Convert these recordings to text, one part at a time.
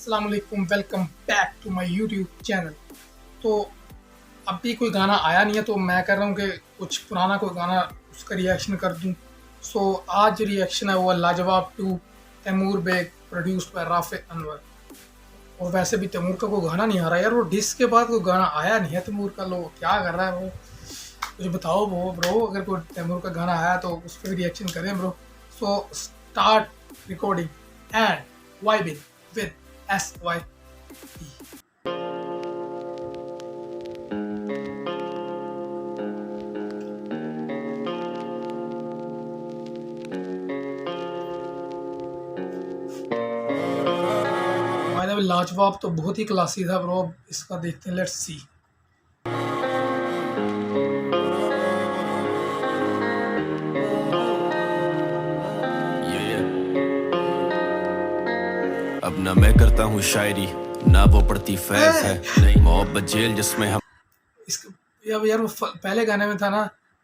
अस्सलाम वालेकुम, welcome back to my YouTube channel. तो अभी कोई गाना आया नहीं है तो मैं कह रहा हूँ कि कुछ पुराना कोई गाना उसका रिएक्शन कर दूँ। सो आज रिएक्शन है वो लाजवाब 2 तैमूर बेग प्रोड्यूस्ड बाय राफे अनवर। और वैसे भी तैमूर का कोई गाना नहीं आ रहा यार, वो डिस्क के बाद कोई गाना आया नहीं है तैमूर का। लो क्या कर रहा है वो, मुझे बताओ वो ब्रो, अगर कोई तैमूर का गाना आया तो उस पर भी रिएक्शन करें bro. So start recording and vibing with SYP। लाजवाब तो बहुत ही क्लासी था ब्रो, इसका देखते हैं, लेट्स सी। अब ना मैं करता हूँ शायरी ना वो पढ़ती फैज है, नहीं मोहब्बत जेल जिसमें हम यार वो पहले गाने में था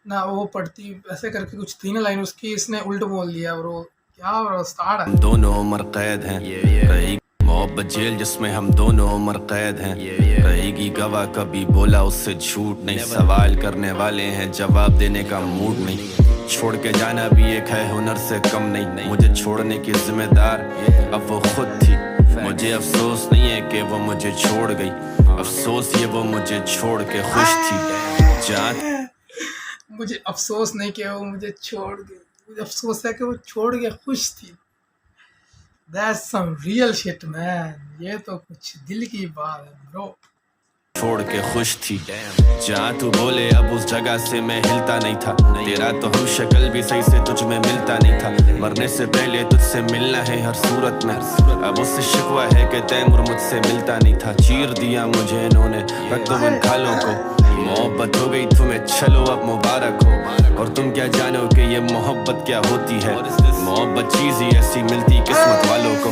ना वो पढ़ती ऐसे करके कुछ थी ना लाइन उसकी, इसने उल्ट बोल दिया ब्रो। क्या ब्रो स्टार्ट है। हम दोनों उम्र कैद हैं, रहेगी मोहब्बत जेल जिसमें हम दोनों उम्र कैद हैं, रहेगी गवाह कभी बोला उससे झूठ नहीं, सवाल करने वाले हैं जवाब देने का मूड नहीं, छोड़ के जाना भी एक है हुनर से कम नहीं, मुझे छोड़ने की जिम्मेदार अब वो खुद थी, मुझे अफसोस नहीं है कि वो मुझे छोड़ गई, अफसोस ये वो मुझे छोड़ के खुश थी। जान मुझे अफसोस नहीं कि वो मुझे छोड़ गई, मुझे अफसोस है कि वो छोड़ के खुश थी। That's some real shit man, ये तो कुछ दिल की बात है ब्रो। छोड़ के खुश थी, जहाँ तू बोले अब उस जगह से मैं हिलता नहीं था, तेरा तो हम शक्ल भी सही से तुझ में मिलता नहीं था, मरने से पहले तुझसे मिलना है हर सूरत में, अब उससे शिकवा है कि तैमूर मुझसे मिलता नहीं था, चीर दिया मुझे इन्होंने रख दो इन खालों को, मोहब्बत हो गई तुम्हें चलो अब मुबारक हो, और तुम क्या जानो कि ये मोहब्बत क्या होती है, मोहब्बत चीज ही ऐसी मिलती किस्मत वालों को,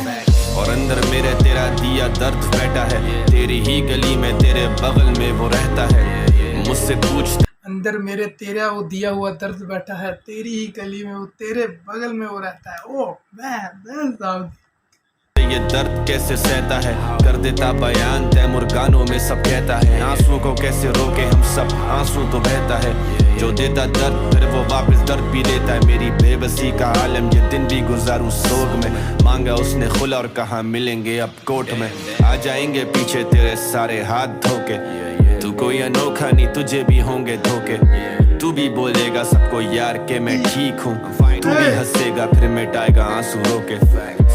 और अंदर मेरे तेरा दिया दर्द बैठा है, तेरी ही गली में तेरे बगल में वो रहता है, मुझसे पूछ अंदर मेरे तेरा वो दिया हुआ दर्द बैठा है, तेरी ही गली में वो तेरे बगल में वो रहता है। ओ मैं ये दर्द कैसे सहता है, कर देता बयान तैमूर गानों में सब कहता है, आंसू को कैसे रोके हम सब, आंसू तो बहता है, जो देता दर्द फिर वो वापस दर्द भी देता है, मेरी बेबसी का आलम ये दिन भी गुजारूं सोग में, मांगा उसने खुला और कहा मिलेंगे अब कोर्ट में, आ जाएंगे पीछे तेरे सारे हाथ धोके, तू कोई अनोखा नहीं तुझे भी होंगे धोखे, तू भी बोलेगा सबको यार के मैं ठीक हूँ, तू भी हंसेगा फिर मिटाएगा आंसू रोके,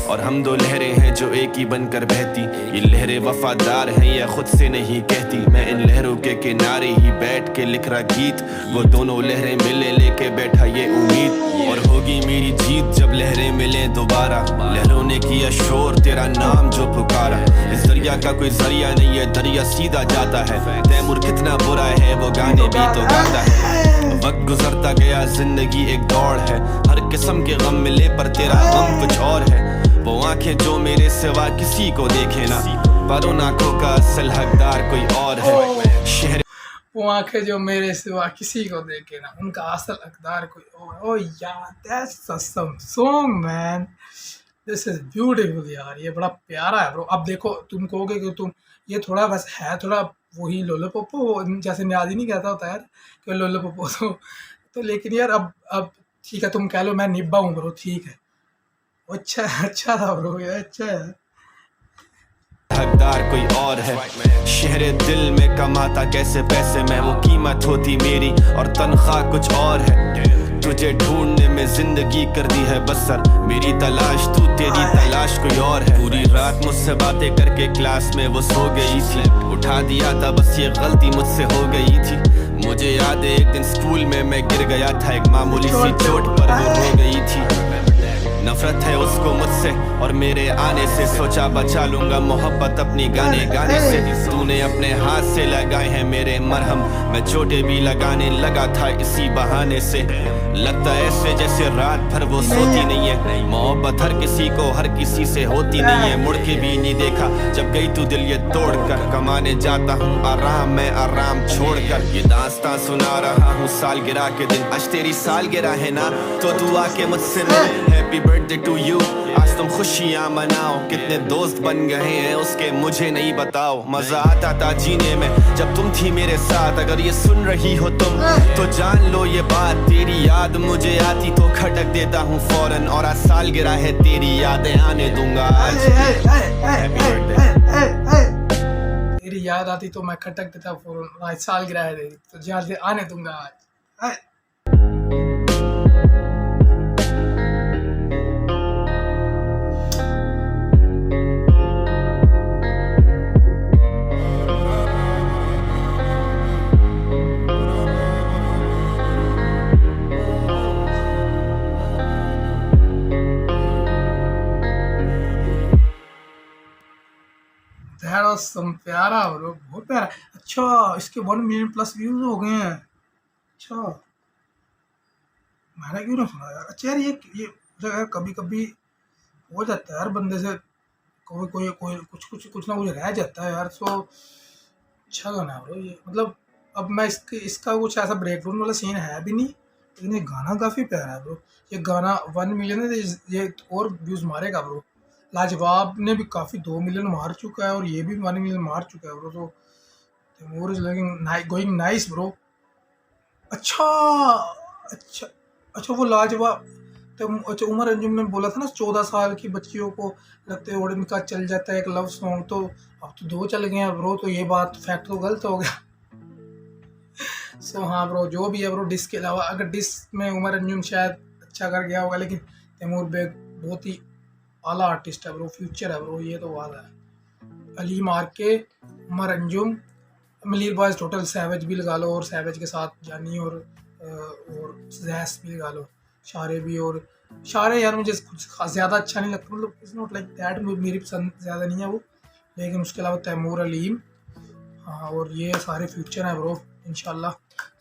और हम दो लहरें हैं जो एक ही बनकर बहती, ये लहरें वफादार हैं या खुद से नहीं कहती, मैं इन लहरों के किनारे ही बैठ के लिख रहा गीत, वो दोनों लहरें मिले लेके बैठा ये उम्मीद, और होगी मेरी जीत जब लहरें मिले दोबारा, लहरों ने किया शोर तेरा नाम जो पुकारा, इस दरिया का कोई जरिया नहीं है दरिया सीधा जाता है, तैमूर कितना बुरा है वो गाने भी तो गाता है, वक्त गुजरता गया जिंदगी एक दौड़ है, हर किस्म के गम मिले पर तेरा गम कुछ और है, वो आंखें जो मेरे सिवा किसी को देखे ना, पर उन आंखों का असल हकदार कोई और है, शहर वो आंखें जो मेरे सिवा किसी को देखे ना, उनका असल हकदार कोई और। ओ यार that's some song man, this is beautiful यार, ये बड़ा प्यारा है ब्रो। अब देखो तुम कहोगे कि तुम ये थोड़ा बस है थोड़ा वही लोलोपोपो जैसे न्याजी नहीं कहता होता यार कि लोलोपोपो तो लेकिन यार अब ठीक है तुम कह लो मैं निब्बा हूँ ब्रो, ठीक है अच्छा था ब्रो, ये अच्छा है। हकदार कोई और है, शहरे दिल में कमाता कैसे पैसे में, वो कीमत होती मेरी और तनख्वाह कुछ और है, तुझे ढूंढने में जिंदगी कर दी है बसर, मेरी तलाश तू तेरी तलाश कोई और है, पूरी रात मुझसे बातें करके क्लास में वो सो गई थी, उठा दिया था बस ये गलती मुझसे हो गई थी, मुझे याद है एक दिन स्कूल में मैं गिर गया था, एक मामूली सी चोट पर वो हो गई थी, नफरत है उसको मुझसे और मेरे आने से, सोचा बचा लूंगा मोहब्बत अपनी गाने गाने से, तूने अपने हाथ से लगाए हैं मेरे मरहम, मैं चोटें भी लगाने लगा था इसी बहाने से, लगता ऐसे जैसे रात भर वो सोती नहीं है, मोहब्बत हर किसी को हर किसी से होती नहीं है, मुड़ के भी नहीं देखा जब गई तू दिल ये तोड़ कर, कमाने जाता हूँ आराम मैं आराम छोड़ कर, ये दास्तां सुना रहा हूँ सालगिरह के दिन, आज तेरी सालगिरह है ना तो तू आके मुझसे मिल, happy birthday birthday to you. आज तुम खुशियाँ मनाओ, कितने दोस्त बन गए हैं उसके मुझे नहीं बताओ। मजा आता था जीने में जब तुम थी मेरे साथ। अगर ये सुन रही हो तुम तो जान लो ये बात, तेरी याद मुझे आती तो खटक देता हूँ फौरन, और आज सालगिरह है तेरी यादें आने दूंगा आज। तेरी याद आती तो मैं खटक देता फौरन, आज सालगिरह है तेरी तो यादें आने दूंगा आज। That was some प्यारा ब्रो, बहुत प्यारा। अच्छा इसके 1 मिलियन प्लस व्यूज हो गए हैं। अच्छा मैंने क्यों ना सुना यार। अच्छा यार ये यार कभी कभी हो जाता है यार बंदे से, कोई कोई कोई कुछ ना कुछ रह जाता है यार। सो अच्छा गाना है ब्रो ये, मतलब अब मैं इसका कुछ ऐसा ब्रेकडाउन वाला सीन है भी नहीं, लेकिन ये गाना काफ़ी प्यारा है ब्रो। ये गाना 1 मिलियन है, ये और व्यूज़ मारेगा ब्रो। लाजवाब ने भी काफ़ी 2 मिलियन मार चुका है और ये भी 1 मिलियन मार चुका है ब्रो। तो Taimur is looking going nice bro. अच्छा अच्छा अच्छा वो लाजवाब तो अच्छा उमर अंजुम ने बोला था ना 14 साल की बच्चियों को लगते और इनका चल जाता है एक लव सॉन्ग, तो अब तो 2 चल गए हैं ब्रो। तो ये बात फैक्ट तो गलत हो गया। सो हाँ ब्रो जो भी है ब्रो, डिस के अलावा अगर डिस में उमर अंजुम शायद अच्छा कर गया होगा, लेकिन तैमूर बेग बहुत ही आला आर्टिस्ट है ब्रो, फ्यूचर है ब्रो, ये तो बात है। अली मार के Umar Anjum Malir boys total savage भी लगा लो, और सैवेज के साथ जानी और जैस भी लगा लो, शारे भी। और शारे यार मुझे कुछ ज़्यादा अच्छा नहीं लगता, मतलब इट्स नॉट लाइक दैट, मेरी पसंद ज़्यादा नहीं है वो। लेकिन उसके अलावा तैमूर अलीम, हाँ, और ये सारे फ्यूचर हैं ब्रो इंशाल्लाह।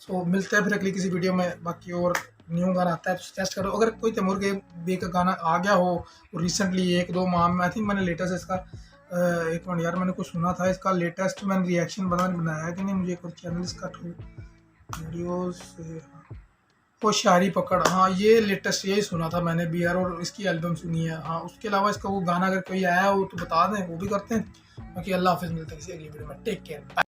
सो मिलते हैं फिर अगली किसी वीडियो में। बाकी और न्यू गाना आता है तो सजेस्ट करो। अगर कोई तैमूर के बे का गाना आ गया हो रिसेंटली 1-2 माह में, आई थिंक मैंने लेटेस्ट इसका एक मिनट यार मैंने कुछ सुना था इसका लेटेस्ट, मैंने रिएक्शन बनाया कि नहीं, मुझे एक चैनल इसका वीडियोस वो शायरी पकड़, हाँ ये लेटेस्ट यही सुना था मैंने भी यार, और इसकी एल्बम सुनी है। हाँ उसके अलावा इसका वो गाना अगर कोई आया हो तो बता दें, वो भी करते हैं। बाकी अल्लाह हाफिज़, मिलते हैं किसी अगली वीडियो में। Take care.